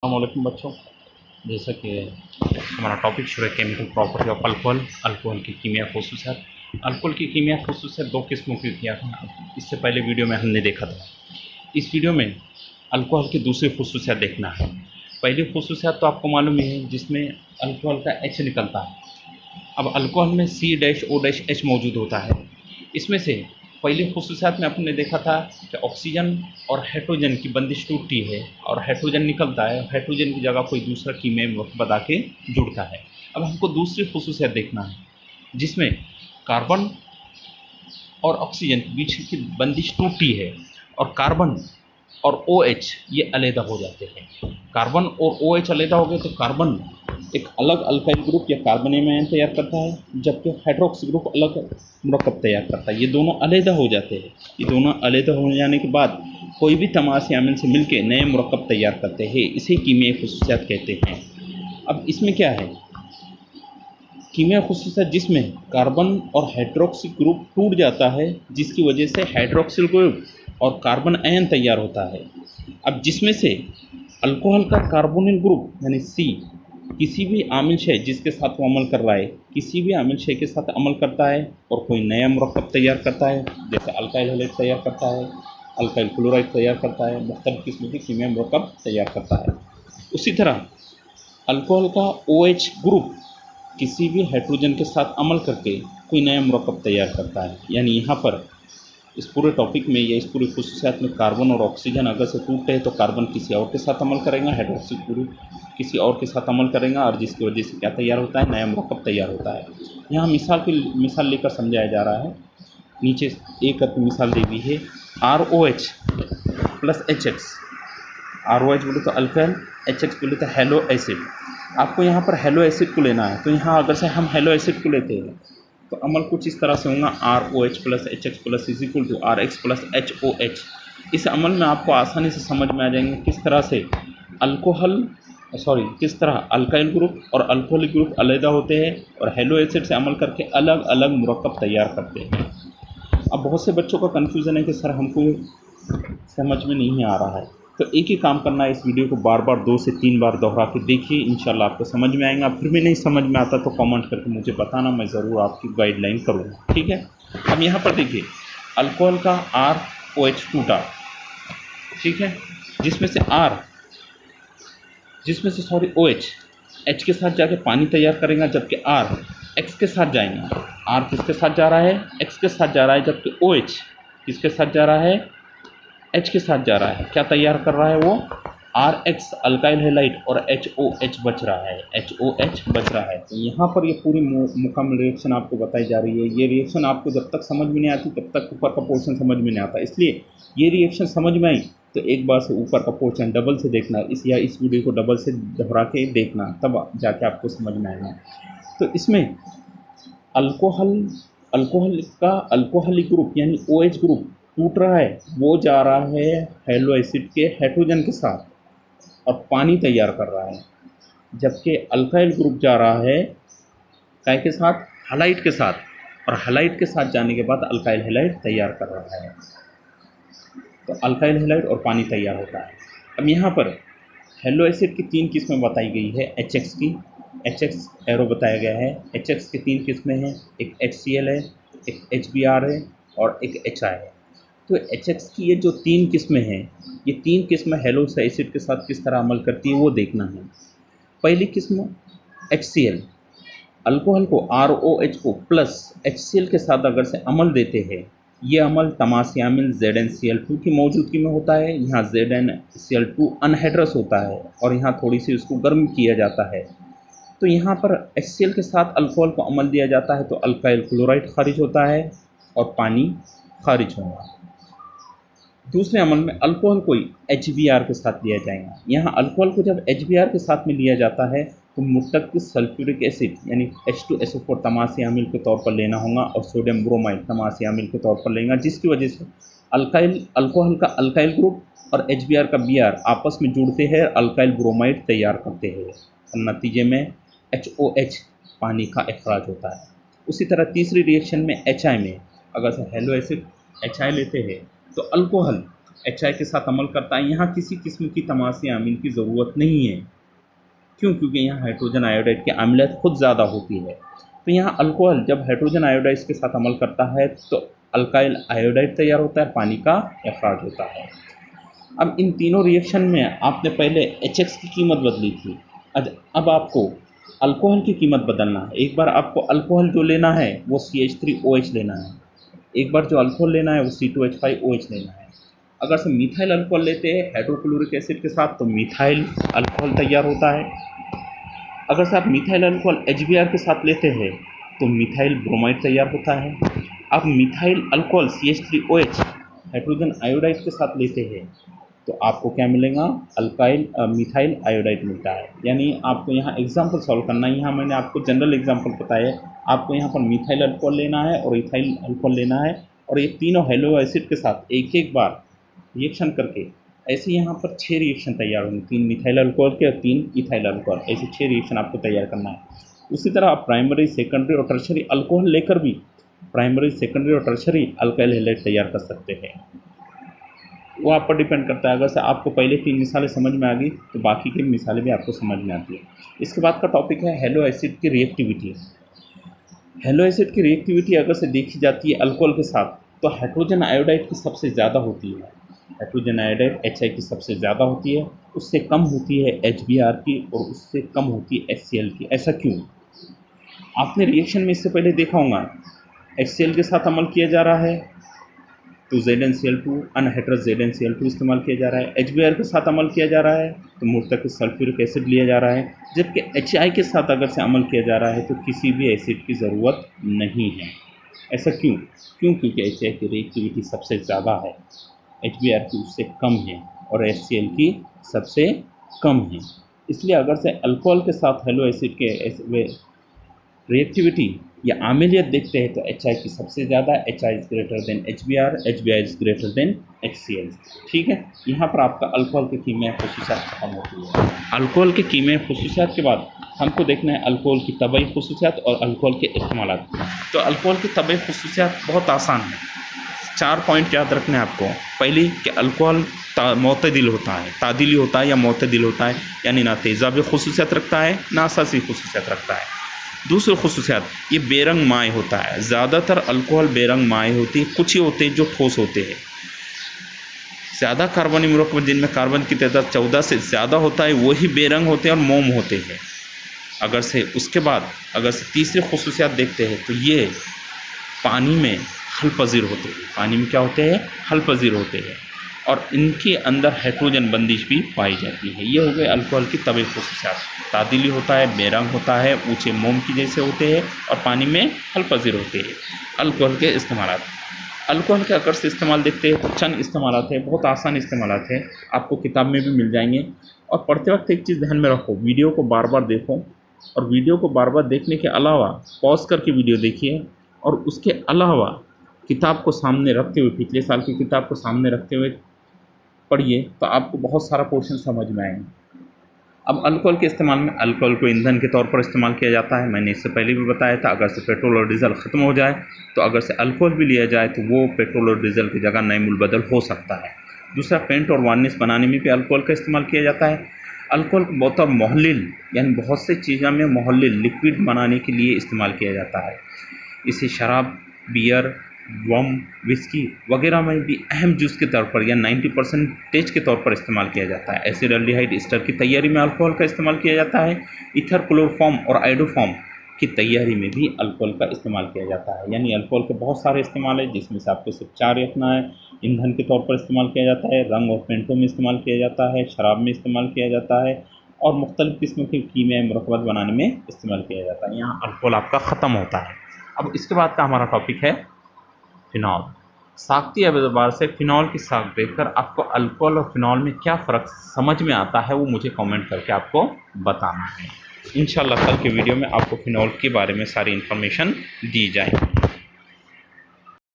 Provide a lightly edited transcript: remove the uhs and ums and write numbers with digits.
अस्सलामुअलैकुम बच्चों। जैसा कि हमारा टॉपिक शुरू है chemical property of alcohol, alcohol की कीमिया खसूसियात। अल्कोहल की कीमिया खसूसियात दो किस्मों की किया था, इससे पहले वीडियो में हमने देखा था। इस वीडियो में अल्कोहल की दूसरी खसूसियात देखना है। पहली खसूसियात तो आपको मालूम ही है, जिसमें अल्कोहल का एच निकलता है। अब अल्कोहल में COH मौजूद होता है। इसमें से पहली खसूसियात में आपने देखा था कि ऑक्सीजन और हाइड्रोजन की बंदिश टूटती है और हाइड्रोजन निकलता है। हाइड्रोजन की जगह कोई दूसरा कीमियाई मरकब आके जुड़ता है। अब हमको दूसरी खसूसियात देखना है, जिसमें कार्बन और ऑक्सीजन के बीच की बंदिश टूटती है और कार्बन और OH ये अलग हो जाते हैं। कार्बन और OH अलग हो गए तो कार्बन एक अलग अल्काइल ग्रुप या कार्बोनियम आयन तैयार करता है, जबकि हाइड्रोक्सी ग्रुप अलग मरकब तैयार करता है। ये दोनों अलग हो जाते हैं। ये दोनों अलग हो जाने के बाद कोई भी तमासी आमिल से मिलकर नए मरकब तैयार करते हैं। इसे कीमियाई खसूसियात कहते हैं। अब इसमें क्या है, कीमिया खसूसियात जिसमें कार्बन और हाइड्रोक्सी ग्रुप टूट जाता है, जिसकी वजह से हाइड्रोक्सिल ग्रुप और कार्बन आयन तैयार होता है। अब जिसमें से अल्कोहल का कार्बोनिल ग्रुप यानी C किसी भी आमिल शय जिसके साथ वो अमल कर रहा है, किसी भी आमिल शय के साथ अमल करता है और कोई नया मरकब तैयार करता है, जैसे अल्काइल हैलाइड तैयार करता है, अल्काइल क्लोराइड तैयार करता है, मुख्तलिफ किस्म के कीमियाई मरकब तैयार करता है। उसी तरह अल्कोहल का OH ग्रुप किसी भी हाइड्रोजन के साथ अमल करके कोई नया मरकब तैयार करता है। यानी यहाँ पर इस पूरे टॉपिक में या इस पूरी खसूसियात में कार्बन और ऑक्सीजन अगर से टूटते हैं तो कार्बन किसी और के साथ अमल करेगा, हाइड्रोक्सी ग्रुप किसी और के साथ अमल करेगा और जिसकी वजह से क्या तैयार होता है, नया मरकब तैयार होता है। यहाँ मिसाल लेकर समझाया जा रहा है। नीचे एक मिसाल दी हुई है, ROH प्लस HX। ROH बोले तो अल्काइल, HX बोले तो हैलो एसिड। आपको यहाँ पर हैलो एसिड को लेना है, तो यहाँ अगर से हम हैलो एसिड को लेते हैं तो अमल कुछ इस तरह से होगा, ROH plus HX plus is equal to RH plus HOH। इस अमल में आपको आसानी से समझ में आ जाएंगे किस तरह अल्काइल ग्रुप और अल्कोहलिक ग्रुप अलग होते हैं और हैलो एसिड से अमल करके अलग अलग मरकब तैयार करते हैं। अब बहुत से बच्चों का कन्फ्यूज़न है कि सर हमको समझ में नहीं आ रहा है, तो एक ही काम करना है, इस वीडियो को बार बार 2 से 3 बार दोहरा के देखिए, इंशाल्लाह आपको समझ में आएगा। फिर भी नहीं समझ में आता तो कमेंट करके मुझे बताना, मैं ज़रूर आपकी गाइडलाइन करूँगा, ठीक है। अब यहाँ पर देखिए, अल्कोहल का ROH टूटा, ठीक है, जिसमें से OH H के साथ जाके पानी तैयार करेगा, जबकि R X के साथ जाएगा। R किसके साथ जा रहा है, X के साथ जा रहा है, जबकि OH किसके साथ जा रहा है, H के साथ जा रहा है। क्या तैयार कर रहा है वो, RX अल्काइल हैलाइड और HOH बच रहा है। तो यहाँ पर ये पूरी मुकम्मल रिएक्शन आपको बताई जा रही है। ये रिएक्शन आपको जब तक समझ में नहीं आती तब तक ऊपर का पोर्शन समझ में नहीं आता, इसलिए ये रिएक्शन समझ में आई तो एक बार से ऊपर का पोर्शन डबल से देखना, इस वीडियो को डबल से दोहरा के देखना, तब जाके आपको समझ में आएगा। तो इसमें अल्कोहलिक ग्रुप यानी OH ग्रुप टूट रहा है, वो जा रहा है हैलो एसिड के हाइड्रोजन के साथ और पानी तैयार कर रहा है, जबकि अल्काइल ग्रुप जा रहा है काय के साथ, हैलाइड के साथ, और हैलाइड के साथ जाने के बाद अल्काइल हैलाइड तैयार कर रहा है। तो अल्काइल हैलाइड और पानी तैयार होता है। अब यहाँ पर हैलो एसिड की 3 किस्में बताई गई है, HX की, HX एरो बताया गया है। HX की 3 किस्में हैं, एक HCl है, एक HBr है और एक HI है। तो HX की ये जो 3 किस्में हैं, ये 3 किस्में हैलो एसिड के साथ किस तरह अमल करती है वो देखना है। पहली किस्म HCl, अल्कोहल को ROH को प्लस HCl के साथ अगर से अमल देते हैं, ये अमल तमासी आमिल ZnCl2 की मौजूदगी में होता है। यहाँ ZnCl2 अनहाइड्रस होता है और यहाँ थोड़ी सी उसको गर्म किया जाता है। तो यहाँ पर HCl के साथ अल्कोहल को अमल दिया जाता है तो अल्काइल क्लोराइड खारिज होता है और पानी खारिज होगा। दूसरे अमल में अल्कोहल को HBr के साथ लिया जाएगा। यहाँ अल्कोहल को जब HBr के साथ में लिया जाता है तो मुर्तकिज़ सल्फ्यूरिक एसिड यानी H2SO4 तमासी आमिल के तौर पर लेना होगा और सोडियम ब्रोमाइड तमासी आमिल के तौर पर लेगा, जिसकी वजह से अल्कोहल का अल्काइल ग्रुप और HBr का Br आपस में जुड़ते हैं, अल्काइल ब्रोमाइड तैयार करते हैं और नतीजे में HOH पानी का अखराज होता है। उसी तरह तीसरी रिएक्शन में HI में अगर से हैलो एसिड HI लेते हैं तो अल्कोहल HI के साथ अमल करता है। यहाँ किसी किस्म की तमासी अमीन की ज़रूरत नहीं है। क्यों? क्योंकि यहाँ हाइड्रोजन आयोडाइड की अम्लयत खुद ज़्यादा होती है। तो यहाँ अल्कोहल जब हाइड्रोजन आयोडाइड के साथ अमल करता है तो अल्काइल आयोडाइड तैयार होता है, पानी का अखराज होता है। अब इन तीनों रिएक्शन में आपने पहले HX की कीमत बदली थी, अब आपको अल्कोहल की कीमत बदलना है। एक बार आपको अल्कोहल जो लेना है वो CH3OH लेना है, एक बार जो अल्कोहल लेना है वो C2H5OH लेना है। अगर से मिथाइल अल्कोहल लेते हैं हाइड्रोक्लोरिक एसिड के साथ तो मिथाइल अल्कोहल तैयार होता है। अगर से आप मिथाइल अल्कोहल HBr के साथ लेते हैं तो मिथाइल ब्रोमाइड तैयार होता है। आप methyl alcohol CH3OH hydrogen iodide के साथ लेते हैं तो आपको क्या मिलेगा? मिथाइल आयोडाइड मिलता है। यानी आपको यहाँ एग्जाम्पल सॉल्व करना है। यहाँ मैंने आपको जनरल एग्जाम्पल बताया, आपको यहाँ पर मिथाइल अल्कोहल लेना है और इथाइल अल्कोहल लेना है और ये तीनों हैलो एसिड के साथ एक एक बार रिएक्शन करके ऐसे यहाँ पर 6 रिएक्शन तैयार होंगे, 3 मिथाइल अल्कोहल के और 3 इथाइल अल्कोहल, ऐसे 6 रिएक्शन आपको तैयार करना है। उसी तरह आप प्राइमरी, सेकेंडरी और टर्शरी अल्कोहल लेकर भी प्राइमरी, सेकेंडरी और टर्शरी अल्काइल हैलाइड तैयार कर सकते हैं। वो आप पर डिपेंड करता है। अगर से आपको पहले 3 मिसालें समझ में आ गई तो बाकी की मिसालें भी आपको समझ में आती है। इसके बाद का टॉपिक है हैलो एसिड की रिएक्टिविटी। हैलो एसिड की रिएक्टिविटी अगर से देखी जाती है अल्कोहल के साथ तो हाइड्रोजन आयोडाइड की सबसे ज़्यादा होती है। हाइड्रोजन आयोडाइड HI की सबसे ज़्यादा होती है, उससे कम होती है HBr की और उससे कम होती है HCl की। ऐसा क्यों? आपने रिएक्शन में इससे पहले देखा होगा HCl के साथ अमल किया जा रहा है तो ZnCl2 अनहाइड्रस ZnCl2 इस्तेमाल किया जा रहा है। HBr के साथ अमल किया जा रहा है तो मुर्तकिज़ सल्फ्यूरिक एसिड लिया जा रहा है। जबकि HI के साथ अगर से अमल किया जा रहा है तो किसी भी एसिड की ज़रूरत नहीं है। ऐसा क्यों? क्योंकि HI की रिएक्टिविटी सबसे ज़्यादा है, HBr की उससे कम है और HCl की सबसे कम है। इसलिए अगर से अल्कोहल के साथ हैलो एसिड के रिएक्टिविटी या आमिलियत देखते हैं तो HI की सबसे ज़्यादा, HI is greater than HBr, HBr is greater than HCl। ठीक है, यहाँ पर आपका अल्कोहल के कीमियाई खुसूसियात खत्म होती है। अल्कोहल के कीमियाई खुसूसियात के बाद हमको देखना है अल्कोहल की तबई खुसूसियात और अल्कोहल के इस्तेमालात। तो अल्कोहल की तबई खुसूसियात बहुत आसान है, 4 पॉइंट याद रखने हैं आपको। पहली कि अल्कोहल मोतदिल होता है, तादिली होता है या मोतदिल होता है, यानी ना तेज़ाबी खुसूसियात रखता है ना असासी खुसूसियात रखता है। दूसरी खुसूसियात, ये बेरंग माए होता है। ज़्यादातर अल्कोहल बेरंग माए होती है, कुछ ही होते हैं जो ठोस होते हैं। ज़्यादा कार्बनी मुरक्कब जिनमें कार्बन की तादाद 14 से ज़्यादा होता है वही बेरंग होते हैं और मोम होते हैं। अगर से उसके बाद अगर से तीसरी खुसूसियात देखते हैं तो ये पानी में हल पजीर होते हैं। पानी में क्या होते हैं? हल पजीर होते हैं और इनके अंदर हाइड्रोजन बंदिश भी पाई जाती है। ये हो गए अल्कोहल की तबई खुसूसियात। तादिली होता है, बेरंग होता है, ऊँचे मोम की जैसे होते हैं और पानी में हल पजीर होते हैं। अल्कोहल के इस्तेमालात, अल्कोहल के अगर से इस्तेमाल देखते हैं तो चंद इस्तेमालात है, बहुत आसान इस्तेमालात है, आपको किताब में भी मिल जाएंगे। और पढ़ते वक्त एक चीज़ ध्यान में रखो, वीडियो को बार बार देखो और वीडियो को बार बार देखने के अलावा पॉज करके वीडियो देखिए और उसके अलावा किताब को सामने रखते हुए, पिछले साल की किताब को सामने रखते हुए पढ़िए तो आपको बहुत सारा पोर्शन समझ में आएंगे। अब अल्कोहल के इस्तेमाल में, अल्कोहल को ईंधन के तौर पर इस्तेमाल किया जाता है। मैंने इससे पहले भी बताया था, अगर से पेट्रोल और डीजल ख़त्म हो जाए तो अगर से अल्कोहल भी लिया जाए तो वो पेट्रोल और डीजल की जगह नए मुलबदल हो सकता है। दूसरा, पेंट और वार्निश बनाने में भी अल्कोहल का इस्तेमाल किया जाता है। अल्कोहल को बहुत मोहल्लिल यानी बहुत सी चीज़ों में मोहल्लिल लिक्विड बनाने के लिए इस्तेमाल किया जाता है। इसे शराब, बियर, रम, विस्की वगैरह में भी अहम जूस के तौर पर या 90% के तौर पर इस्तेमाल किया जाता है। एसिडाल्डिहाइड ईस्टर की तैयारी में अल्कोहल का इस्तेमाल किया जाता है। ईथर क्लोरोफॉर्म और आइडोफॉर्म की तैयारी में भी अल्कोहल का इस्तेमाल किया जाता है। यानी अल्कोहल के बहुत सारे इस्तेमाल है जिसमें से आपको सिर्फ 4 रखना है। ईंधन के तौर पर इस्तेमाल किया जाता है, रंग और पेंटों में इस्तेमाल किया जाता है, शराब में इस्तेमाल किया जाता है और मुख्तलिफ़ किस्म के कीमियाई मुरक्कबात बनाने में इस्तेमाल किया जाता है। यहाँ अल्कोहल आपका ख़त्म होता है। अब इसके बाद का हमारा टॉपिक है फिनॉल। साख्ती एतबार से फ़िनॉल की साख देखकर आपको अल्कोहल और फिनॉल में क्या फ़र्क समझ में आता है वो मुझे कमेंट करके आपको बताना है। इंशाल्लाह कल के वीडियो में आपको फिनॉल के बारे में सारी इन्फॉर्मेशन दी जाएगी।